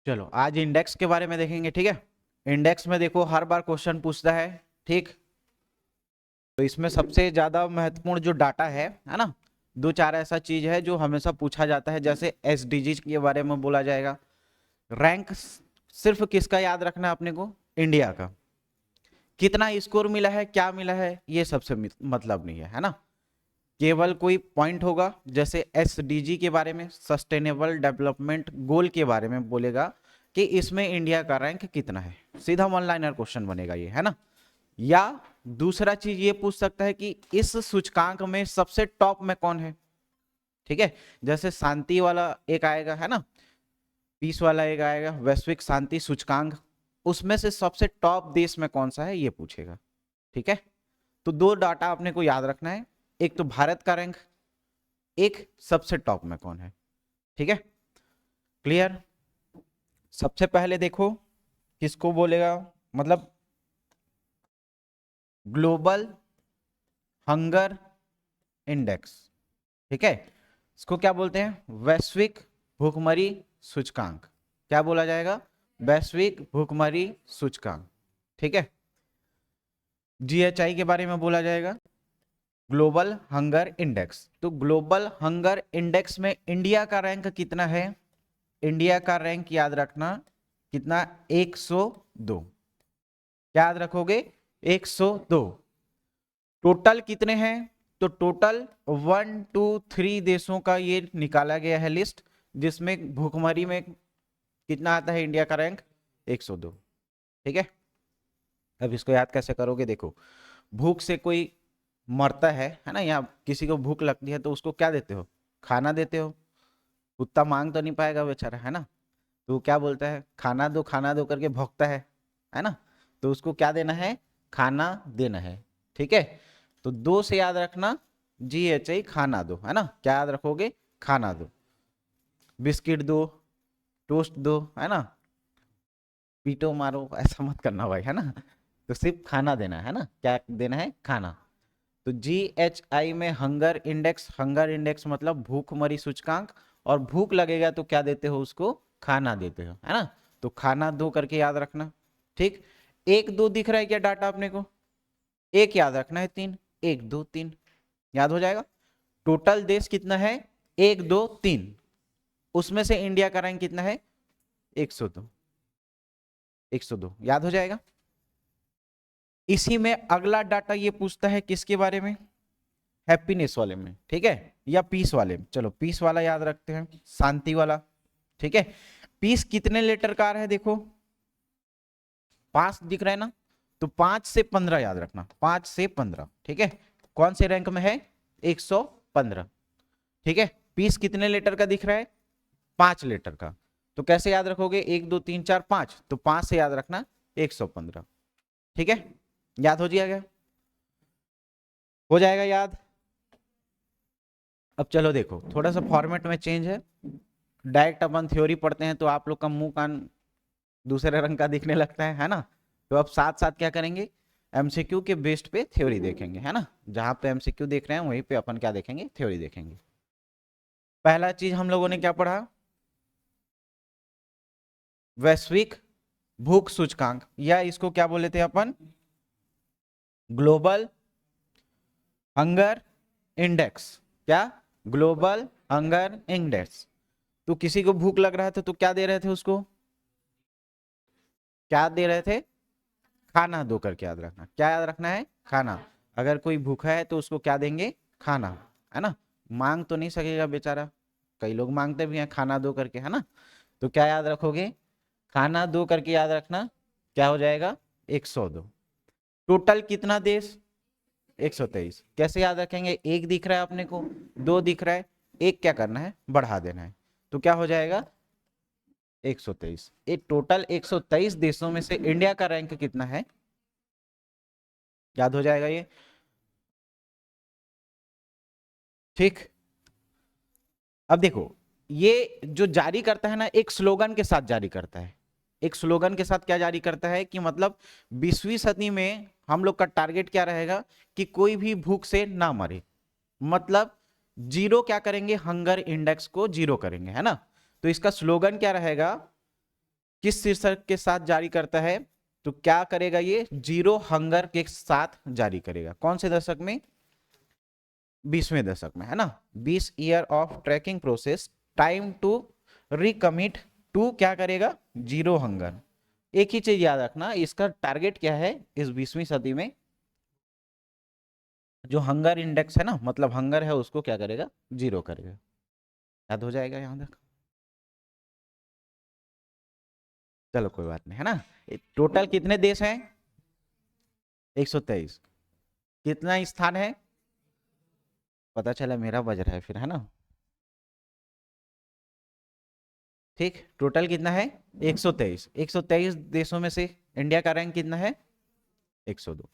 चलो आज इंडेक्स के बारे में देखेंगे, ठीक है। इंडेक्स में देखो हर बार क्वेश्चन पूछता है, ठीक। तो इसमें सबसे ज्यादा महत्वपूर्ण जो डाटा है ना, दो चार ऐसा चीज है जो हमेशा पूछा जाता है। जैसे एसडीजी के बारे में बोला जाएगा। रैंक सिर्फ किसका याद रखना है अपने को? इंडिया का। कितना स्कोर मिला है, क्या मिला है, ये सबसे मतलब नहीं है ना। केवल कोई पॉइंट होगा, जैसे एसडीजी के बारे में, सस्टेनेबल डेवलपमेंट गोल के बारे में बोलेगा कि इसमें इंडिया का रैंक कितना है। सीधा वन लाइनर क्वेश्चन बनेगा ये, है ना। या दूसरा चीज ये पूछ सकता है कि इस सूचकांक में सबसे टॉप में कौन है, ठीक है। जैसे शांति वाला एक आएगा, है ना, पीस वाला एक आएगा, वैश्विक शांति सूचकांक, उसमें से सबसे टॉप देश में कौन सा है ये पूछेगा, ठीक है। तो दो डाटा अपने को याद रखना है, एक तो भारत का रैंक, एक सबसे टॉप में कौन है, ठीक है। क्लियर। सबसे पहले देखो किसको बोलेगा, मतलब ग्लोबल हंगर इंडेक्स, ठीक है। इसको क्या बोलते हैं? वैश्विक भूखमरी सूचकांक। क्या बोला जाएगा? वैश्विक भूखमरी सूचकांक, ठीक है। जीएचआई के बारे में बोला जाएगा ग्लोबल हंगर इंडेक्स। तो ग्लोबल हंगर इंडेक्स में इंडिया का रैंक कितना है? इंडिया का रैंक याद रखना कितना? 102। क्या याद रखोगे? 102। टोटल कितने हैं? तो टोटल 1 2 3 देशों का ये निकाला गया है लिस्ट, जिसमें भूखमरी में कितना आता है इंडिया का रैंक? 102, ठीक है। अब इसको याद कैसे करोगे? देखो, भूख से कोई मरता है ना, या किसी को भूख लगती है तो उसको क्या देते हो? खाना देते हो। कुत्ता मांग तो नहीं पाएगा बेचारा, है ना। तो वो क्या बोलता है? खाना दो करके भौंकता है ना। तो उसको क्या देना है? खाना देना है, ठीक है। तो दो से याद रखना, GHI खाना दो, है ना। क्या याद रखोगे? खाना दो। बिस्किट दो, टोस्ट दो, है ना। पीटो मारो ऐसा मत करना भाई, है ना। तो सिर्फ खाना देना है ना। क्या देना है? खाना। तो GHI में हंगर इंडेक्स मतलब भूखमरी सूचकांक। और भूख लगेगा तो क्या देते हो उसको? खाना देते हो, है ना। तो खाना दो करके याद रखना, ठीक। 1 2 दिख रहा है क्या डाटा अपने को? एक याद रखना है, 3, 1 2 3 याद हो जाएगा। टोटल देश कितना है? 1 2 3। उसमें से इंडिया का रैंक कितना है? 102। 102 याद हो जाएगा। इसी में अगला डाटा ये पूछता है किसके बारे में? हैप्पीनेस वाले में, ठीक है, या पीस वाले में। चलो पीस वाला याद रखते हैं, शांति वाला, ठीक है। पीस कितने लेटर का है? देखो 5 दिख रहा है ना। तो 5 से 15 याद रखना, 5 से 15, ठीक है। कौन से रैंक में है? 115, ठीक है। पीस कितने लेटर का दिख रहा है? 5 लेटर का। तो कैसे याद रखोगे? 1 2 3 4 5, तो 5 से याद रखना 115, ठीक है। याद हो जाएगा, हो जाएगा याद। अब चलो देखो, थोड़ा सा फॉर्मेट में चेंज है। डायरेक्ट अपन थ्योरी पढ़ते हैं तो आप लोग का मुंह कान दूसरे रंग का दिखने लगता है ना। तो अब साथ साथ क्या करेंगे? एमसीक्यू के बेस्ड पे थ्योरी देखेंगे, है ना। जहां पे एमसीक्यू देख रहे हैं वहीं पे अपन क्या देखेंगे? थ्योरी देखेंगे। पहला चीज हम लोगों ने क्या पढ़ा? वैश्विक भूख सूचकांक, या इसको क्या बोले थे अपन? Global hunger index. क्या? Global hunger index. तो किसी को भूख लग रहा था तो क्या दे रहे थे उसको? क्या दे रहे थे? खाना दो करके याद रखना। क्या याद रखना है? खाना। अगर कोई भूखा है तो उसको क्या देंगे? खाना, है ना। मांग तो नहीं सकेगा बेचारा, कई लोग मांगते भी हैं खाना दो करके, है ना। तो क्या याद रखोगे? खाना दो करके याद रखना। क्या हो जाएगा? 102। टोटल कितना देश? 123। कैसे याद रखेंगे? एक दिख रहा है अपने को, दो दिख रहा है, एक क्या करना है? बढ़ा देना है। तो क्या हो जाएगा? 123। ये टोटल 123 देशों में से इंडिया का रैंक कितना है? याद हो जाएगा ये, ठीक। अब देखो, ये जो जारी करता है ना, एक स्लोगन के साथ जारी करता है। एक स्लोगन के साथ क्या जारी करता है कि मतलब 20वीं सदी में हम लोग का टारगेट क्या रहेगा? कि कोई भी भूख से ना मरे। मतलब जीरो क्या करेंगे? हंगर इंडेक्स को जीरो करेंगे, है ना। तो इसका स्लोगन क्या रहेगा? किस शीर्षक के साथ जारी करता है? तो क्या करेगा ये? जीरो हंगर के साथ जारी करेगा। कौन से दशक में? 20वें दशक में, है ना। 20 year of tracking process, time to recommit to क्या करेगा? Zero hunger. एक ही चीज याद रखना, इसका टारगेट क्या है इस 20वीं सदी में? जो हंगर इंडेक्स है ना, मतलब हंगर है, उसको क्या करेगा? जीरो करेगा। याद हो जाएगा यहां तक? चलो कोई बात नहीं, है ना। टोटल कितने देश हैं? 123। कितना स्थान है? पता चला मेरा बज रहा है फिर, है ना। ठीक, टोटल कितना है? 123। 123 देशों में से इंडिया का रैंक कितना है? 102।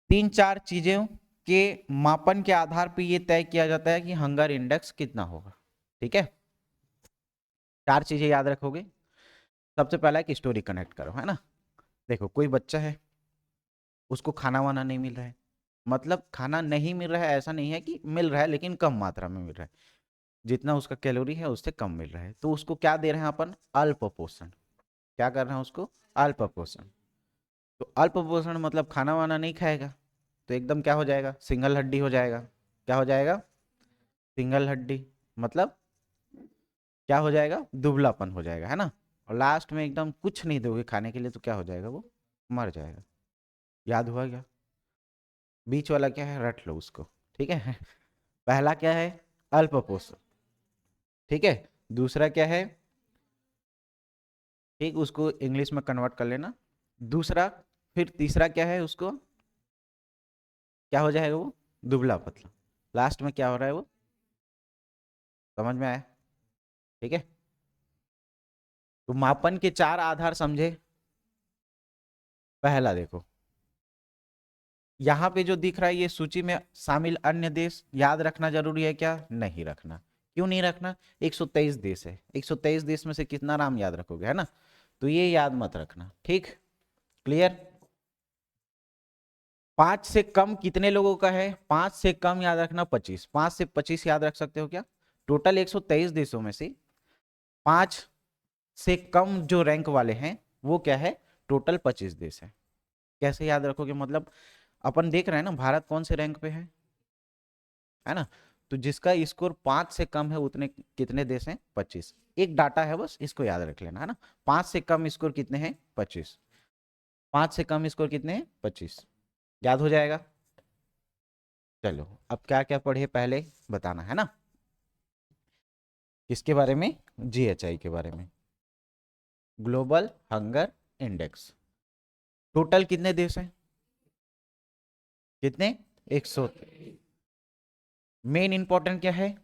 तीन चार चीजों के मापन के आधार पर यह तय किया जाता है कि हंगर इंडेक्स कितना होगा। ठीक है, चार चीजें याद रखोगे। सबसे पहला एक स्टोरी कनेक्ट करो, है ना। देखो, कोई बच्चा है, उसको खाना वाना नहीं मिल रहा है। मतलब खाना नहीं मिल रहा है ऐसा नहीं है कि मिल रहा है, लेकिन कम मात्रा में मिल रहा है। जितना उसका कैलोरी है उससे कम मिल रहा है, तो उसको क्या दे रहे हैं अपन? अल्प पोषण। क्या कर रहे हैं उसको? अल्प पोषण। तो अल्प पोषण मतलब खाना वाना नहीं खाएगा, तो एकदम क्या हो जाएगा? सिंगल हड्डी हो जाएगा। क्या हो जाएगा? सिंगल हड्डी। मतलब क्या हो जाएगा? दुबलापन हो जाएगा, है ना। और लास्ट में एकदम कुछ नहीं दोगे खाने के लिए तो क्या हो जाएगा? वो मर जाएगा। याद हुआ क्या? बीच वाला क्या है? रट लो उसको। ठीक है पहला क्या है? अल्प पोषण। ठीक है, दूसरा क्या है? ठीक, उसको इंग्लिश में कन्वर्ट कर लेना। दूसरा, फिर तीसरा क्या है? उसको क्या हो जाएगा? वो दुबला पतला। लास्ट में क्या हो रहा है? वो समझ में आया? ठीक है, तो मापन के चार आधार समझे। पहला देखो, यहां पे जो दिख रहा है ये सूची में शामिल अन्य देश, याद रखना जरूरी है क्या? नहीं रखना। क्यों नहीं रखना? 123 देश है, 123 देश में से कितना नाम याद रखोगे, है ना। तो ये याद मत रखना। ठीक, क्लियर। 5 से कम कितने लोगों का है? 5 से कम याद रखना 25। 5 से 25 याद रख सकते हो क्या? टोटल 123 देशों में से 5 से कम जो रैंक वाले हैं वो क्या है? टोटल 25 देश है। कैसे याद रखोगे? मतलब अपन देख रहे हैं ना भारत कौन से रैंक पे है ना। तो जिसका स्कोर 5 से कम है उतने कितने देश हैं? 25। एक डाटा है, बस इसको याद रख लेना, है ना। 5 से कम स्कोर कितने हैं? 25। 5 से कम स्कोर कितने हैं? 25। याद हो जाएगा। चलो, अब क्या क्या पढ़े पहले बताना, है ना। किसके बारे में? जीएचआई के बारे में, ग्लोबल हंगर इंडेक्स। टोटल कितने देश हैं? कितने? 100। मेन इंपॉर्टेंट क्या है?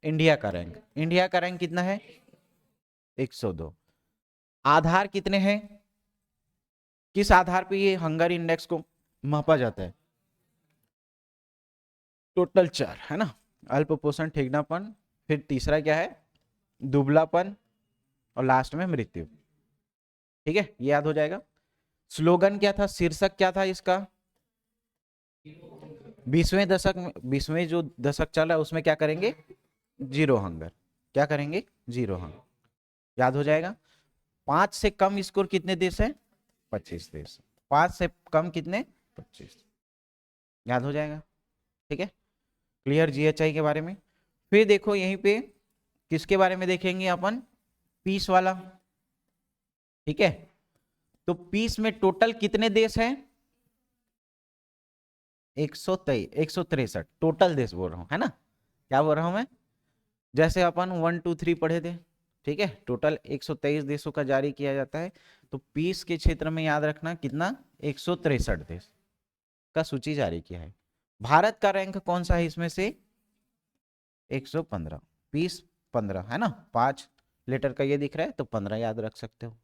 इंडिया का रैंक। इंडिया का रैंक कितना है? 102। आधार कितने हैं? किस आधार पे ये हंगर इंडेक्स को मापा जाता है? टोटल 4, है ना। अल्प पोषण, ठिगनापन, फिर तीसरा क्या है? दुबलापन, और लास्ट में मृत्यु। ठीक है, ये याद हो जाएगा। स्लोगन क्या था? शीर्षक क्या था इसका? 20वें दशक में, 20वें जो दशक चल रहा है उसमें क्या करेंगे? Zero hunger. क्या करेंगे? Zero hunger. याद हो जाएगा। 5 से कम स्कोर कितने देश है? 25 देश। 5 से कम कितने? 25। याद हो जाएगा। ठीक है, क्लियर जीएचआई के बारे में। फिर देखो यहीं पे किसके बारे में देखेंगे अपन? पीस वाला। ठीक है, तो पीस में टोटल कितने देश हैं? 123, 163 टोटल देश बोल रहा हूं, है ना। क्या बोल रहा हूं मैं? जैसे अपन 1 2 3 पढ़े थे। ठीक है, टोटल 123 देशों का जारी किया जाता है। तो पीस के क्षेत्र में याद रखना कितना? 163 देश का सूची जारी किया है। भारत का रैंक कौन सा है इसमें से? 115। पीस 15, है ना। 5 लेटर का ये दिख रहा है तो 15 याद रख सकते हो।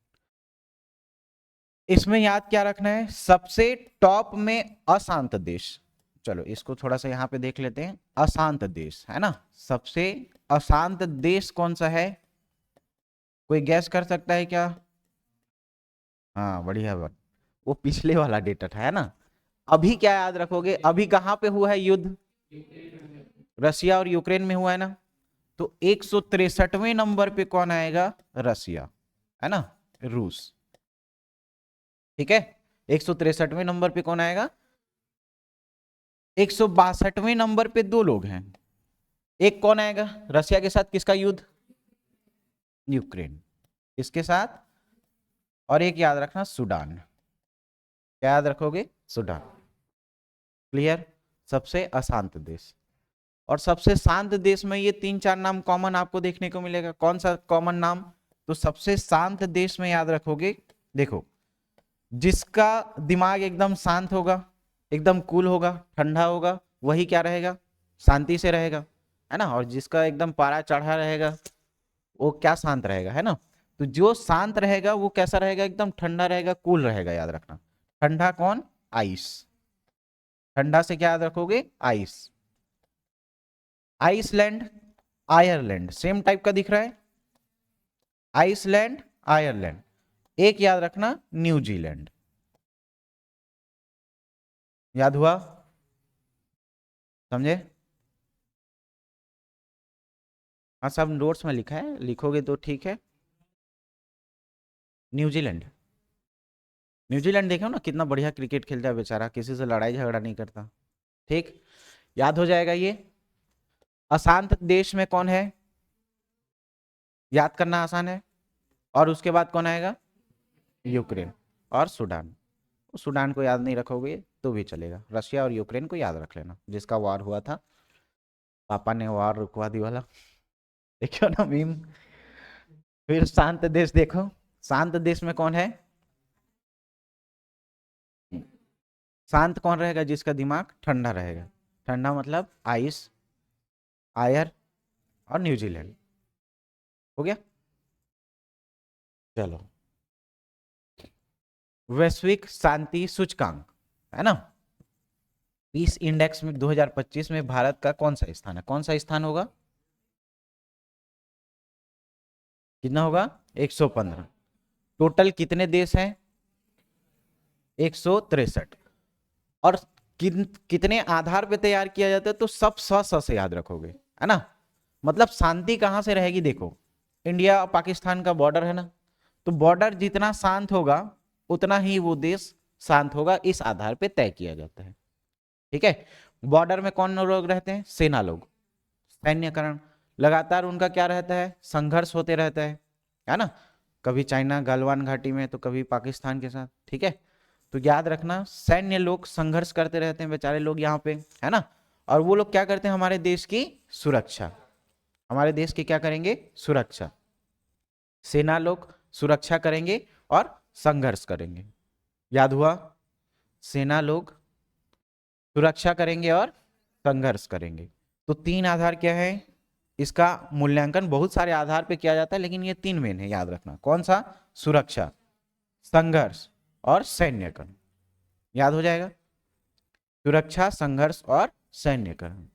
इसमें याद क्या रखना है? सबसे टॉप में अशांत देश। चलो इसको थोड़ा सा यहां पे देख लेते हैं। अशांत देश, है ना। सबसे अशांत देश कौन सा है? कोई गैस कर सकता है क्या? हाँ, बढ़िया बात। वो पिछले वाला डेटा था, है ना। अभी क्या याद रखोगे? अभी कहां पे हुआ है युद्ध? रसिया और यूक्रेन में हुआ है ना। तो 163वें नंबर पे कौन आएगा? रसिया, है ना। रूस। ठीक है, 163वें नंबर पे कौन आएगा? 162वें नंबर पे दो लोग हैं। एक कौन आएगा? रशिया के साथ किसका युद्ध? यूक्रेन। इसके साथ, और एक याद रखना सूडान। क्या याद रखोगे? सूडान। क्लियर? सबसे अशांत देश। और सबसे शांत देश में ये तीन चार नाम कॉमन आपको देखने को मिलेगा। कौन सा कॉमन नाम? तो सबसे शांत देश में याद रखोगे, देखो, जिसका दिमाग एकदम शांत होगा, एकदम कूल होगा, ठंडा होगा, वही क्या रहेगा? शांति से रहेगा, है ना। और जिसका एकदम पारा चढ़ा रहेगा, वो क्या शांत रहेगा, है ना। तो जो शांत रहेगा वो कैसा रहेगा? एकदम ठंडा रहेगा, कूल रहेगा। याद रखना, ठंडा कौन? आइस। ठंडा से क्या याद रखोगे? Ice. Iceland, Ireland same type का दिख रहा है। Iceland, Ireland. एक याद रखना, न्यूजीलैंड। याद हुआ? समझे? हाँ, सब नोट्स में लिखा है, लिखोगे तो ठीक है। न्यूजीलैंड। न्यूजीलैंड देखो ना, कितना बढ़िया क्रिकेट खेलता है बेचारा, किसी से लड़ाई झगड़ा नहीं करता। ठीक, याद हो जाएगा ये। अशांत देश में कौन है? याद करना आसान है। और उसके बाद कौन आएगा? यूक्रेन और सूडान। सूडान को याद नहीं रखोगे तो भी चलेगा। रशिया और यूक्रेन को याद रख लेना, जिसका वार हुआ था, पापा ने वार रुकवा दी वाला। देखो ना मीम। फिर शांत देश देखो, शांत देश में कौन है? शांत कौन रहेगा? जिसका दिमाग ठंडा रहेगा। ठंडा मतलब आइस, आयर और न्यूजीलैंड। हो गया? चलो, वैश्विक शांति सूचकांक, है ना, पीस इंडेक्स में 2025 में भारत का कौन सा स्थान है? कौन सा स्थान होगा? कितना होगा? 115। टोटल कितने देश हैं? 163। और कितने आधार पे तैयार किया जाता है? तो सब स से याद रखोगे, है ना। मतलब शांति कहां से रहेगी? देखो, इंडिया और पाकिस्तान का बॉर्डर है ना, तो बॉर्डर जितना शांत होगा उतना ही वो देश शांत होगा, इस आधार पे तय किया जाता है। ठीक है। बॉर्डर में कौन लोग रहते हैं? सेना लोग, सैन्यकरण। लगातार उनका क्या रहता है? संघर्ष होते रहता है ना। कभी चाइना गलवान घाटी में, तो कभी पाकिस्तान के साथ। ठीक है, तो याद रखना, सैन्य लोग संघर्ष करते रहते हैं बेचारे लोग यहाँ पे, है ना। और वो लोग क्या करते हैं? हमारे देश की सुरक्षा, हमारे देश की क्या करेंगे? सुरक्षा। सेना लोग सुरक्षा करेंगे और संघर्ष करेंगे। याद हुआ? सेना लोग सुरक्षा करेंगे और संघर्ष करेंगे। तो तीन आधार क्या है? इसका मूल्यांकन बहुत सारे आधार पे किया जाता है, लेकिन ये तीन मेन है, याद रखना। कौन सा? सुरक्षा, संघर्ष और सैन्यकरण। याद हो जाएगा, सुरक्षा, संघर्ष और सैन्यकरण।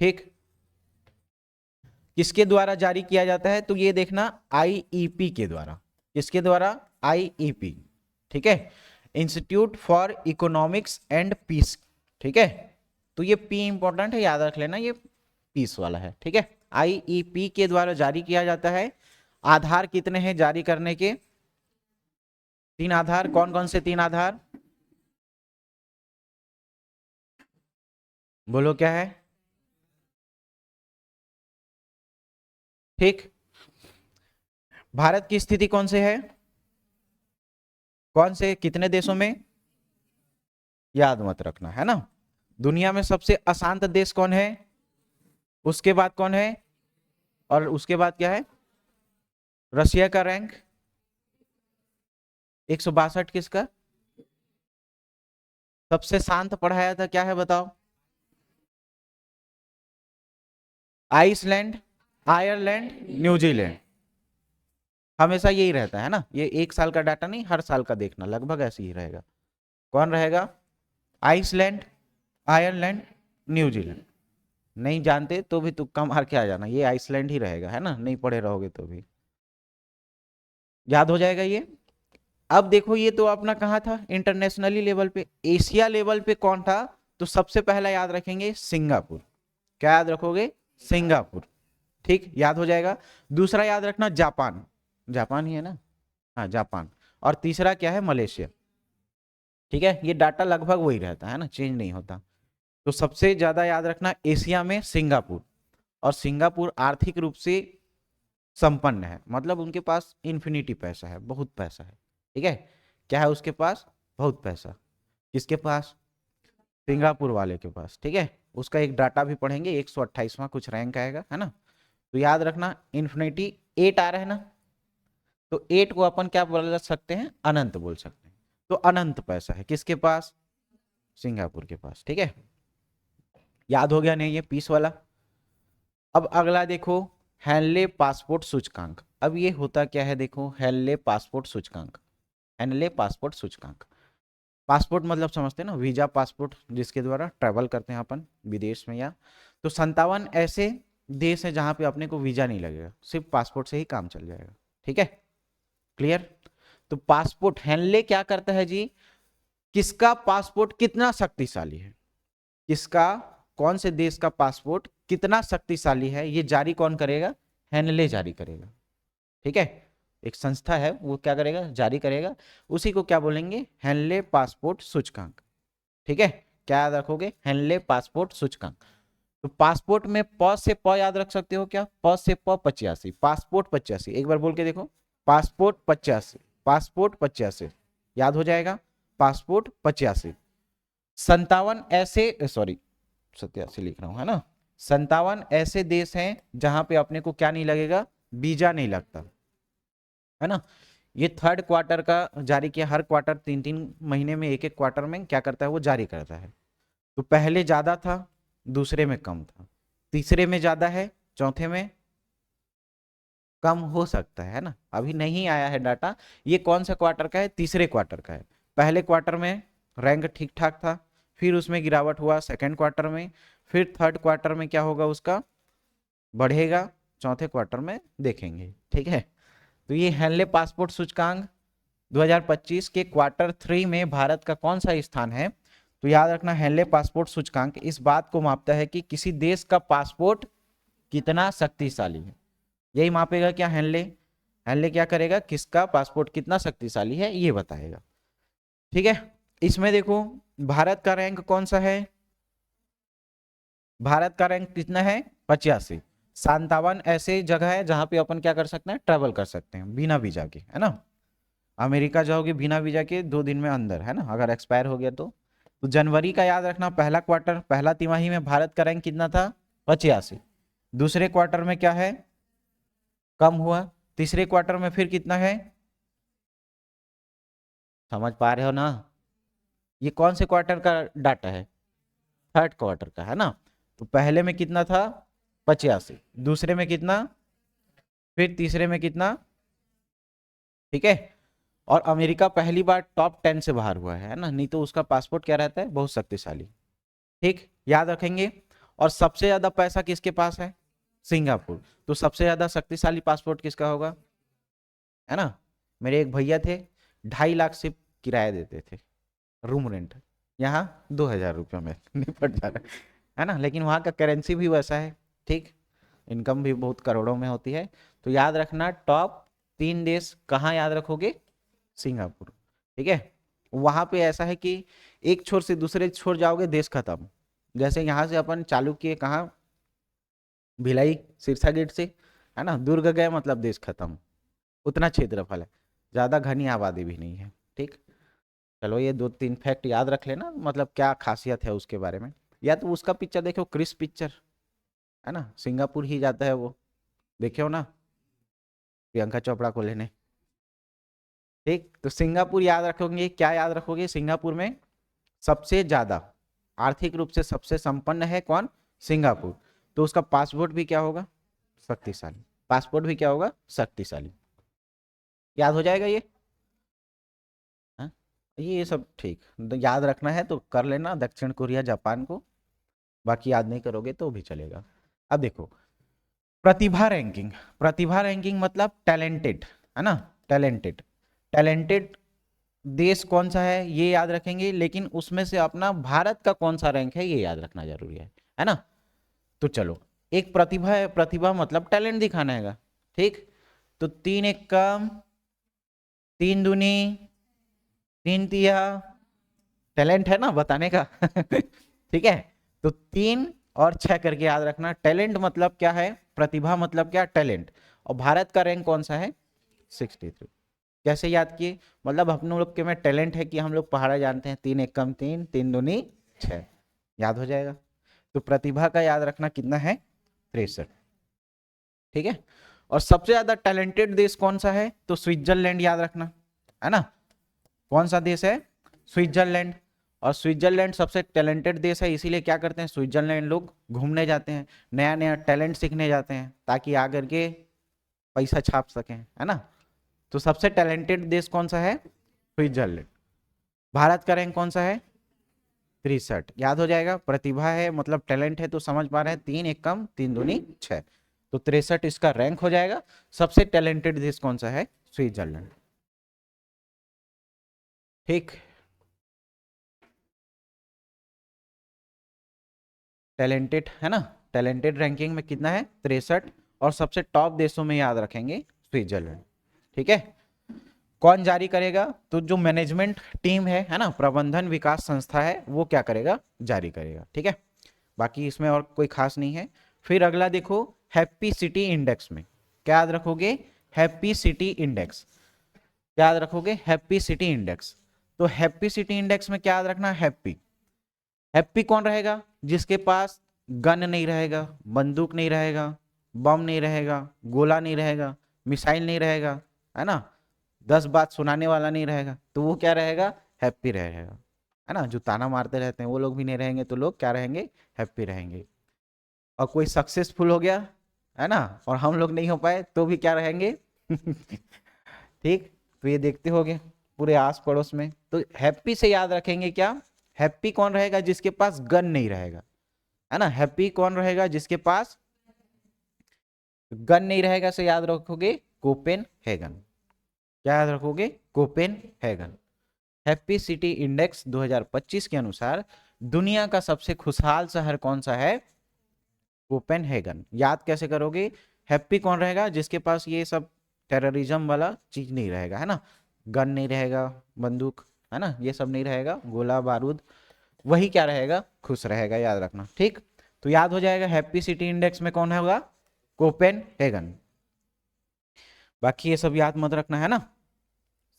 ठीक, किसके द्वारा जारी किया जाता है? तो ये देखना, आईईपी के द्वारा। किसके द्वारा? आईईपी। ठीक है, Institute for Economics and Peace. ठीक है, तो ये पी इंपॉर्टेंट है, याद रख लेना, ये पीस वाला है। ठीक है, आईईपी के द्वारा जारी किया जाता है। आधार कितने हैं जारी करने के? तीन आधार। कौन कौन से तीन आधार? बोलो क्या है? ठीक, भारत की स्थिति कौन से है? कौन से, कितने देशों में? याद मत रखना, है ना। दुनिया में सबसे अशांत देश कौन है? उसके बाद कौन है? और उसके बाद क्या है? रशिया का रैंक 162। किसका? सबसे शांत पढ़ाया था, क्या है बताओ? Iceland, Ireland, New Zealand. हमेशा यही रहता है ना, ये एक साल का डाटा नहीं, हर साल का देखना, लगभग ऐसे ही रहेगा। कौन रहेगा? Iceland, Ireland, New Zealand. नहीं जानते तो भी तुक्का मार के आ जाना, ये आइसलैंड ही रहेगा, है ना, नहीं पढ़े रहोगे तो भी याद हो जाएगा ये। अब देखो, ये तो अपना कहाँ था? इंटरनेशनली लेवल पे। एशिया लेवल पे कौन था? तो सबसे पहला याद रखेंगे सिंगापुर। क्या याद रखोगे? सिंगापुर। ठीक, याद हो जाएगा। दूसरा याद रखना जापान। जापान ही है ना, हाँ जापान, और तीसरा क्या है, मलेशिया। ठीक है, ये डाटा लगभग वही रहता है ना, चेंज नहीं होता। तो सबसे ज्यादा याद रखना एशिया में सिंगापुर, और सिंगापुर आर्थिक रूप से संपन्न है, मतलब उनके पास इन्फिनिटी पैसा है, बहुत पैसा है। ठीक है, क्या है उसके पास, बहुत पैसा। किसके पास, सिंगापुर वाले के पास। ठीक है, उसका एक डाटा भी पढ़ेंगे, 128वां कुछ रैंक आएगा, है ना। तो याद रखना इन्फिनिटी 8 आ रहा है ना, तो 8 को अपन क्या बोल सकते हैं, अनंत बोल सकते हैं। तो अनंत पैसा है किसके पास, सिंगापुर के पास। ठीक है, याद हो गया नहीं ये पीस वाला। अब अगला देखो, हेनले पासपोर्ट सूचकांक। अब ये होता क्या है, देखो हेनले पासपोर्ट सूचकांक, हेनले पासपोर्ट सूचकांक। पासपोर्ट मतलब समझते हैं ना, वीजा पासपोर्ट, जिसके द्वारा ट्रैवल करते हैं अपन विदेश में या। तो 57 ऐसे देश है जहां पे अपने को वीजा नहीं लगेगा, सिर्फ पासपोर्ट से ही काम चल जाएगा। ठीक है, क्लियर। तो पासपोर्ट हेनले क्या करता है जी, किसका पासपोर्ट कितना शक्तिशाली है, किसका, कौन से देश का पासपोर्ट कितना शक्तिशाली है, ये जारी कौन करेगा, हेनले जारी करेगा। ठीक है, एक संस्था है वो क्या करेगा, जारी करेगा, उसी को क्या बोलेंगे, हेनले पासपोर्ट सूचकांक। ठीक है, क्या याद रखोगे, हेनले पासपोर्ट सूचकांक। तो पासपोर्ट में प से प याद रख सकते हो क्या, प से प 85, पासपोर्ट 85, एक बार बोल के देखो, पासपोर्ट 85, पासपोर्ट 85 याद हो जाएगा, पासपोर्ट 85। 57 ऐसे, सॉरी 87 लिख रहा हूं, है ना। 57 ऐसे देश हैं जहां पे अपने को क्या नहीं लगेगा, वीजा नहीं लगता, है ना। ये थर्ड क्वार्टर का जारी किया, हर क्वार्टर 3 3 महीने में, एक एक क्वार्टर में क्या करता है वो जारी करता है। तो पहले ज्यादा था, दूसरे में कम था, तीसरे में ज्यादा है, चौथे में कम हो सकता है ना, अभी नहीं आया है डाटा। ये कौन सा क्वार्टर का है, तीसरे क्वार्टर का है। पहले क्वार्टर में रैंक ठीक ठाक था, फिर उसमें गिरावट हुआ सेकंड क्वार्टर में, फिर थर्ड क्वार्टर में क्या होगा उसका, बढ़ेगा, चौथे क्वार्टर में देखेंगे। ठीक है, तो ये हेनले पासपोर्ट सूचकांक 2025 के क्वार्टर 3 में भारत का कौन सा स्थान है। तो याद रखना हेनले पासपोर्ट सूचकांक इस बात को मापता है कि किसी देश का पासपोर्ट कितना शक्तिशाली है, यही मापेगा क्या, हेनले। हेनले क्या करेगा, किसका पासपोर्ट कितना शक्तिशाली है ये बताएगा। ठीक है, इसमें देखो भारत का रैंक कौन सा है, भारत का रैंक कितना है, 85। 57 ऐसे जगह है जहां पे अपन क्या कर सकते हैं, ट्रेवल कर सकते हैं बिना वीजा के, है ना। अमेरिका जाओगे बिना वीजा के 2 दिन में अंदर, है ना, अगर एक्सपायर हो गया तो जनवरी का याद रखना, पहला क्वार्टर, पहला तिमाही में भारत का रैंक कितना था, 85। दूसरे क्वार्टर में क्या है, कम हुआ। तीसरे क्वार्टर में फिर कितना है, समझ पा रहे हो ना, ये कौन से क्वार्टर का डाटा है, थर्ड क्वार्टर का, है ना। तो पहले में कितना था, 85, दूसरे में कितना, फिर तीसरे में कितना। ठीक है, और अमेरिका पहली बार टॉप 10 से बाहर हुआ है ना, नहीं तो उसका पासपोर्ट क्या रहता है, बहुत शक्तिशाली। ठीक, याद रखेंगे। और सबसे ज्यादा पैसा किसके पास है, सिंगापुर। तो सबसे ज्यादा शक्तिशाली पासपोर्ट किसका होगा, है ना। मेरे एक भैया थे, 2.5 लाख सिर्फ किराया देते थे, रूम रेंट, यहाँ 2,000 रुपये में निपट जा रहा है ना, लेकिन वहाँ का करेंसी भी वैसा है। ठीक, इनकम भी बहुत करोड़ों में होती है। तो याद रखना टॉप 3 देश कहाँ याद रखोगे, सिंगापुर। ठीक है, वहां पे ऐसा है कि एक छोर से दूसरे छोर जाओगे देश खत्म। जैसे यहाँ से अपन चालू किए कहाँ, भिलाई सिरसा गेट से, है ना, दुर्ग गए मतलब देश खत्म, उतना क्षेत्रफल है, ज्यादा घनी आबादी भी नहीं है। ठीक, चलो ये 2 3 फैक्ट याद रख लेना, मतलब क्या खासियत है उसके बारे में। या तो उसका पिक्चर देखो, क्रिस पिक्चर, है ना, सिंगापुर ही जाता है वो, देखे हो ना, प्रियंका चोपड़ा को लेने। ठीक, तो सिंगापुर याद रखोगे, क्या याद रखोगे, सिंगापुर में सबसे ज्यादा आर्थिक रूप से सबसे संपन्न है कौन, सिंगापुर। तो उसका पासपोर्ट भी क्या होगा, शक्तिशाली, पासपोर्ट भी क्या होगा, शक्तिशाली। याद हो जाएगा ये, हाँ? ये सब ठीक याद रखना है तो कर लेना, दक्षिण कोरिया जापान को, बाकी याद नहीं करोगे तो भी चलेगा। अब देखो प्रतिभा रैंकिंग, प्रतिभा रैंकिंग मतलब टैलेंटेड, है ना, टैलेंटेड, टैलेंटेड देश कौन सा है ये याद रखेंगे, लेकिन उसमें से अपना भारत का कौन सा रैंक है ये याद रखना जरूरी है ना। तो चलो, एक प्रतिभा है, प्रतिभा मतलब टैलेंट दिखाना है। ठीक, तो 3 एक कम तीन दूनी तीन तिया, टैलेंट है ना बताने का ठीक है, तो 3 और 6 करके याद रखना। टैलेंट मतलब क्या है, प्रतिभा मतलब क्या, टैलेंट। और भारत का रैंक कौन सा है, 63। कैसे याद किए, मतलब अपने लोग के में टैलेंट है कि हम लोग पहाड़ा जानते हैं, 3 × 1 = 3, 3 दूनी 6, याद हो जाएगा। तो प्रतिभा का याद रखना कितना है, 63। ठीक है। और सबसे ज्यादा टैलेंटेड देश कौन सा है, तो स्विट्जरलैंड याद रखना, है ना। कौन सा देश है, स्विट्जरलैंड। और स्विट्जरलैंड सबसे टैलेंटेड देश है, इसीलिए क्या करते हैं स्विट्जरलैंड लोग घूमने जाते हैं, नया नया टैलेंट सीखने जाते हैं, ताकि आकर के पैसा छाप सकें, है ना। तो सबसे टैलेंटेड देश कौन सा है, स्विट्जरलैंड। भारत का रैंक कौन सा है, 63, याद हो जाएगा। प्रतिभा है मतलब टैलेंट है, तो समझ पा रहे हैं, 3 × 1 = 3 दूनी 6, तो 63 इसका रैंक हो जाएगा। सबसे टैलेंटेड देश कौन सा है, स्विट्जरलैंड। ठीक, टैलेंटेड है ना, टैलेंटेड रैंकिंग में कितना है, 63, और सबसे टॉप देशों में याद रखेंगे स्विट्जरलैंड। ठीक है। कौन जारी करेगा, तो जो मैनेजमेंट टीम है ना, प्रबंधन विकास संस्था है, वो क्या करेगा, जारी करेगा। ठीक है, बाकी इसमें और कोई खास नहीं है। फिर अगला देखो, हैप्पी सिटी इंडेक्स में क्या याद रखोगे, हैप्पी सिटी इंडेक्स, क्या याद रखोगे, हैप्पी सिटी इंडेक्स। तो हैप्पी सिटी इंडेक्स में क्या याद रखना, हैप्पी। हैप्पी कौन रहेगा, जिसके पास गन नहीं रहेगा, बंदूक नहीं रहेगा, बम नहीं रहेगा, गोला नहीं रहेगा, मिसाइल नहीं रहेगा, है ना, 10 बात सुनाने वाला नहीं रहेगा, तो वो क्या रहेगा, हैप्पी रहेगा, है ना। जो ताना मारते रहते हैं वो लोग भी नहीं रहेंगे, तो लोग क्या रहेंगे, हैप्पी रहेंगे। और कोई सक्सेसफुल हो गया, है ना, और हम लोग नहीं हो पाए, तो भी क्या रहेंगे ठीक, तो ये देखते होगे पूरे आस पड़ोस में। तो हैप्पी से याद रखेंगे क्या, हैप्पी कौन रहेगा, जिसके पास गन नहीं रहेगा, है ना। हैप्पी कौन रहेगा, जिसके पास गन नहीं रहेगा, से याद रखोगे कोपेनहेगन। क्या याद रखोगे, कोपेनहेगन। हैप्पी सिटी इंडेक्स 2025 के अनुसार दुनिया का सबसे खुशहाल शहर कौन सा है, कोपेनहेगन। याद कैसे करोगे, हैप्पी कौन रहेगा, जिसके पास ये सब टेररिज्म वाला चीज नहीं रहेगा, है ना, गन नहीं रहेगा, बंदूक, है ना, ये सब नहीं रहेगा, गोला बारूद, वही क्या रहेगा, खुश रहेगा, याद रखना। ठीक, तो याद हो जाएगा हैप्पी सिटी इंडेक्स में कौन होगा, कोपेनहेगन। बाकी ये सब याद मत रखना, है ना।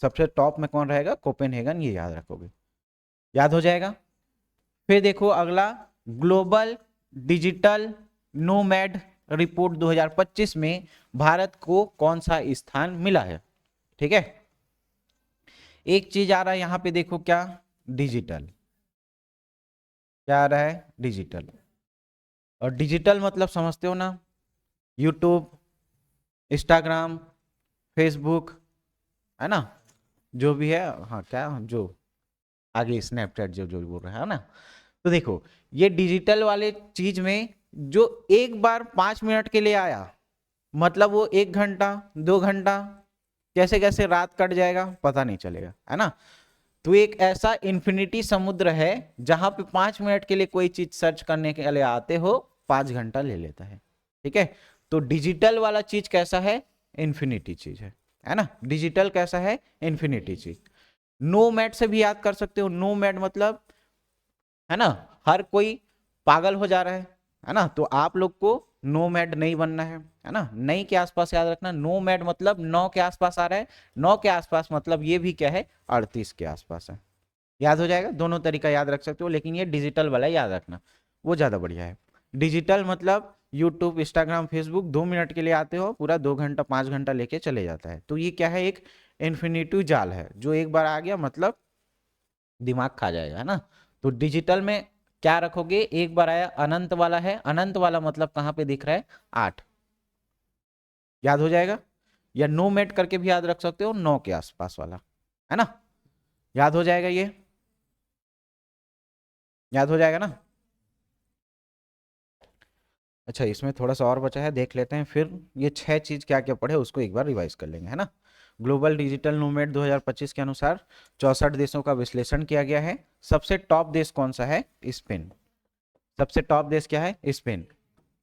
सबसे टॉप में कौन रहेगा, कोपेनहेगन, ये याद रखोगे, याद हो जाएगा। फिर देखो अगला, ग्लोबल डिजिटल नोमैड रिपोर्ट 2025 में भारत को कौन सा स्थान मिला है। ठीक है, एक चीज आ रहा है यहां पे, देखो क्या, डिजिटल, क्या आ रहा है, डिजिटल। और डिजिटल मतलब समझते हो ना, यूट्यूब, इंस्टाग्राम, फेसबुक, है ना, जो भी है, हाँ क्या, जो आगे स्नैपचैट जो जो बोल रहा है ना। तो देखो ये डिजिटल वाले चीज में, जो एक बार 5 मिनट के लिए आया, मतलब वो 1 घंटा 2 घंटा, कैसे कैसे रात कट जाएगा पता नहीं चलेगा, है ना। तो एक ऐसा इन्फिनिटी समुद्र है, जहां पे 5 मिनट के लिए कोई चीज सर्च करने के लिए आते हो, 5 घंटा ले लेता है। ठीक है, तो डिजिटल वाला चीज कैसा है, इन्फिनिटी चीज है ना। डिजिटल कैसा है, इन्फिनिटी चीज। नो मैट से भी याद कर सकते हो, नो मैट मतलब, है ना, हर कोई पागल हो जा रहा है ना, तो आप लोग को नो मैड नहीं बनना है ना। नई के आसपास याद रखना, नो मैड मतलब 9 के आसपास आ रहा है, 9 के आसपास मतलब ये भी क्या है, 38 के आसपास है, याद हो जाएगा। दोनों तरीका याद रख सकते हो, लेकिन ये डिजिटल वाला याद रखना, वो ज्यादा बढ़िया है। डिजिटल मतलब यूट्यूब, इंस्टाग्राम, फेसबुक 2 मिनट के लिए आते हो, पूरा 2 घंटा 5 घंटा लेके चले जाता है, तो ये क्या है, एक इन्फिनिटी जाल है, जो एक बार आ गया मतलब दिमाग खा जाएगा, है ना। तो डिजिटल में क्या रखोगे, एक बार आया, अनंत वाला है, अनंत वाला मतलब कहां पे दिख रहा है, 8, याद हो जाएगा। या नो मेट करके भी याद रख सकते हो, 9 के आसपास वाला, है ना, याद हो जाएगा, ये याद हो जाएगा ना। अच्छा, इसमें थोड़ा सा और बचा है, देख लेते हैं, फिर ये 6 चीज क्या क्या पढ़े उसको एक बार रिवाइज कर लेंगे, है ना। ग्लोबल डिजिटल नोमैड 2025 के अनुसार 64 देशों का विश्लेषण किया गया है। सबसे टॉप देश कौन सा है, स्पेन। सबसे टॉप देश क्या है, स्पेन।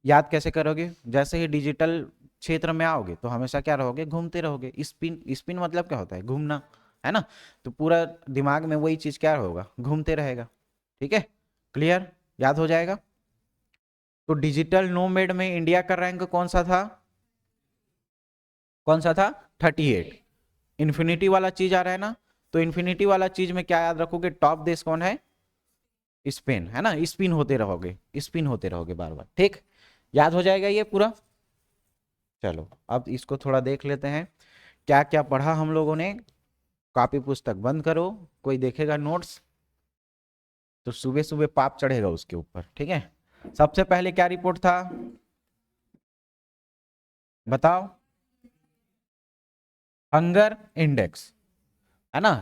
याद कैसे करोगे, जैसे ही डिजिटल क्षेत्र में आओगे तो हमेशा क्या रहोगे, घूमते रहोगे। स्पिन, स्पिन मतलब क्या होता है, घूमना, है ना। तो पूरा दिमाग में वही चीज क्या होगा, घूमते रहेगा। ठीक है, क्लियर, याद हो जाएगा। तो डिजिटल नोमैड में इंडिया का रैंक कौन सा था, कौन सा था, 38। इन्फिनिटी वाला चीज आ रहा है ना, तो इन्फिनिटी वाला चीज में क्या याद रखोगे, टॉप देश कौन है, स्पेन, है ना। स्पिन होते रहोगे, स्पिन होते रहोगे बार बार। ठीक, याद हो जाएगा ये पूरा। चलो अब इसको थोड़ा देख लेते हैं, क्या क्या पढ़ा हम लोगों ने। कॉपी पुस्तक बंद करो, कोई देखेगा नोट्स तो सुबह सुबह पाप चढ़ेगा उसके ऊपर। ठीक है, सबसे पहले क्या रिपोर्ट था, बताओ, हंगर इंडेक्स, है ना।